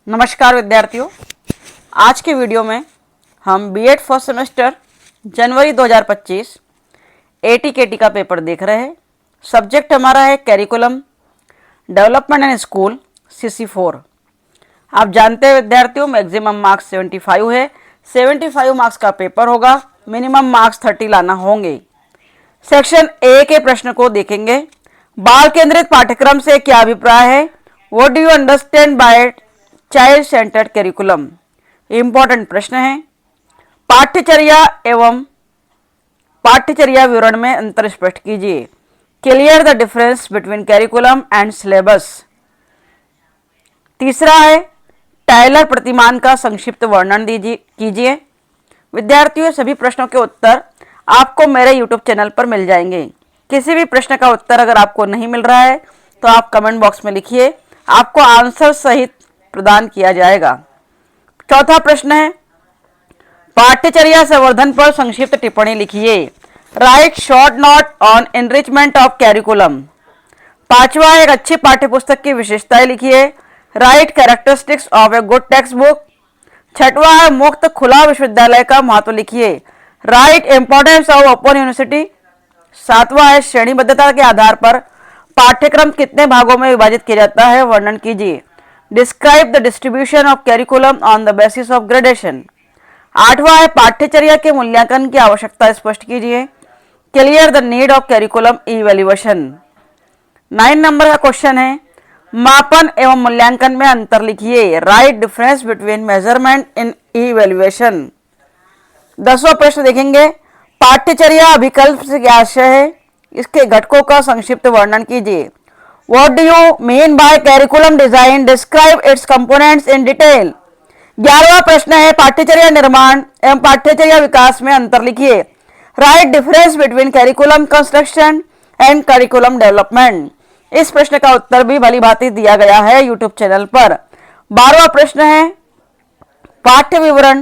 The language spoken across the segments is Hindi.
नमस्कार विद्यार्थियों, आज के वीडियो में हम बीएड फर्स्ट सेमेस्टर जनवरी 2025 एटीकेटी का पेपर देख रहे हैं। सब्जेक्ट हमारा है curriculum development and school CC4। आप जानते हैं विद्यार्थियों, मैक्सिमम मार्क्स 75 है। 75 मार्क्स का पेपर होगा, मिनिमम मार्क्स 30 लाना होंगे। सेक्शन ए के प्रश्न को देखेंगे। बाल केंद्रित पाठ्यक्रम से क्या अभिप्राय है? What do you understand by child centred curriculum? Important प्रश्न है। पाठ्यचर्या एवं पाठ्यचर्या विवरण में अंतर स्पष्ट कीजिए। Clear the difference between curriculum and syllabus. तीसरा है टायलर प्रतिमान का संक्षिप्त वर्णन कीजिए। विद्यार्थियों, सभी प्रश्नों के उत्तर आपको मेरे YouTube चैनल पर मिल जाएंगे। किसी भी प्रश्न का उत्तर अगर आपको नहीं मिल रहा है तो आप कमेंट बॉक्स में लिखिए, आपको आंसर सहित प्रदान किया जाएगा। चौथा प्रश्न है पाठ्यचर्या संवर्धन पर संक्षिप्त टिप्पणी लिखिए। Right short note on enrichment of curriculum. पांचवा एक अच्छी पाठ्यपुस्तक की विशेषताएं लिखिए। Right characteristics of a good text book. छठवा है मुक्त खुला विश्वविद्यालय का महत्व लिखिए। Right importance of open university. सातवां है श्रेणीबद्धता के आधार पर पाठ्यक्रम कितने भागों में विभाजित किया जाता है, वर्णन कीजिए। Describe the distribution of curriculum on the basis of gradation. आठवां है पाठ्यचर्या के मूल्यांकन की आवश्यकता स्पष्ट कीजिए। Clear the need of curriculum evaluation. 9 number का क्वेश्चन है मापन एवं मूल्यांकन में अंतर लिखिए। Write difference between measurement in evaluation. 10वां प्रश्न देखेंगे पाठ्यचर्या अभिकल्प से क्या आशय है, इसके घटकों का संक्षिप्त वर्णन कीजिए। What do you mean by curriculum design? Describe its components in detail. 11वां प्रश्न है पाठ्यचर्या निर्माण एवं पाठ्यचर्या विकास में अंतर लिखिए। Write difference between curriculum construction and curriculum development. इस प्रश्न का उत्तर भी भली भांति दिया गया है यूट्यूब चैनल पर। 12वां प्रश्न है पाठ्य विवरण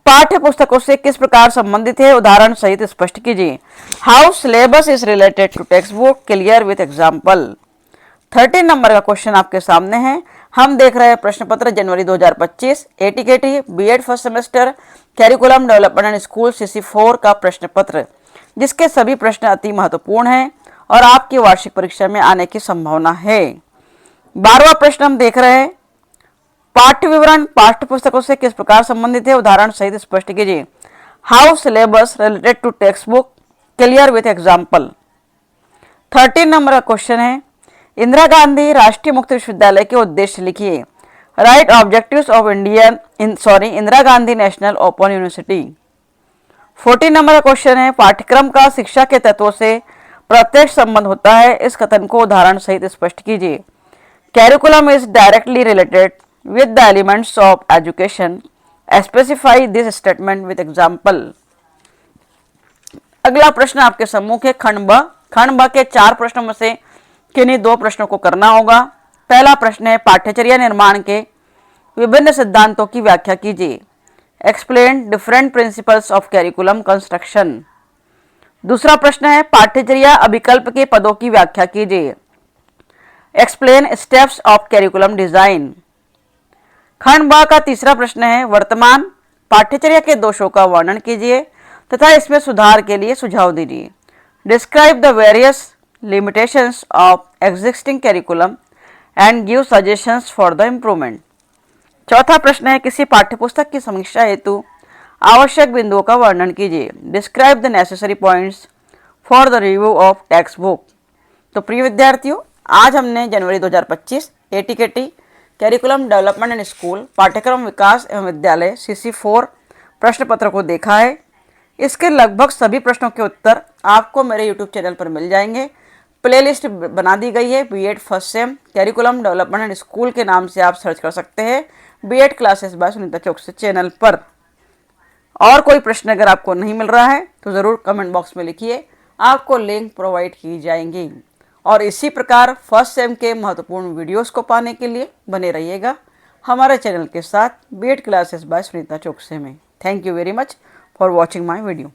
पाठ्य पुस्तकों से किस प्रकार संबंधित है, उदाहरण सहित स्पष्ट कीजिए। How syllabus is related to textbook, clear with example. 13 number का क्वेश्चन आपके सामने है। हम देख रहे हैं प्रश्न पत्र जनवरी 2025 ATKT BEd first semester curriculum development and school CC4 का प्रश्न पत्र, जिसके सभी प्रश्न अति महत्वपूर्ण हैं और आपकी वार्षिक परीक्षा में आने की संभावना है। 12वां प्रश्न हम देख रहे हैं पाठ्य विवरण पाठ्य पुस्तकों से किस प्रकार संबंधित है, उदाहरण सहित स्पष्ट कीजिए। How syllabus related to textbook, clear with example. 13 number का क्वेश्चन है इंदिरा गांधी राष्ट्रीय मुक्त विश्वविद्यालय के उद्देश्य लिखिए। Write objectives of Indira Gandhi National Open University. 14 number का क्वेश्चन है पाठ्यक्रम का शिक्षा के तत्वों से प्रत्यक्ष संबंध होता है, इस कथन को उदाहरण सहित स्पष्ट कीजिए। Curriculum is directly related with the elements of education, specify this statement with example. अगला प्रश्न आपके सम्मुख है खंड ब के 4 प्रश्नों में से किन्हीं 2 प्रश्नों को करना होगा। पहला प्रश्न है पाठ्यचर्या निर्माण के विभिन्न सिद्धांतों की व्याख्या कीजिए। Explain different principles of curriculum construction. दूसरा प्रश्न है पाठ्यचर्या अभिकल्प के पदों की व्याख्या कीजिए। Explain steps of curriculum design. खंड ब का तीसरा प्रश्न है वर्तमान पाठ्यचर्या के दोषों का वर्णन कीजिए तथा इसमें सुधार के लिए सुझाव दीजिए। Describe the various limitations of existing curriculum and give suggestions for the improvement। चौथा प्रश्न है किसी पाठ्यपुस्तक की समीक्षा हेतु आवश्यक बिंदुओं का वर्णन कीजिए। Describe the necessary points for the review of text book. तो प्रिय विद्यार्थियों, आज हमने जनवरी 2025 ATKT curriculum development and school पाठ्यक्रम विकास एवं विद्यालय CC4 प्रश्न पत्र को देखा है। इसके लगभग सभी प्रश्नों के उत्तर आपको मेरे YouTube चैनल पर मिल जाएंगे। प्लेलिस्ट बना दी गई है BEd first sem curriculum development and school के नाम से आप सर्च कर सकते हैं बीएड क्लासेस बाय सुनीता चौकसी चैनल पर। और कोई प्रश्न अगर आपको नहीं मिल रहा है तो ज़रूर कमेंट बॉक्स में लिखिए, आपको लिंक प्रोवाइड की जाएंगी। और इसी प्रकार फर्स्ट सेम के महत्वपूर्ण वीडियोस को पाने के लिए बने रहिएगा हमारे चैनल के साथ बीएड क्लासेस बाय सुनीता चौकसी में। Thank you very much for watching my video.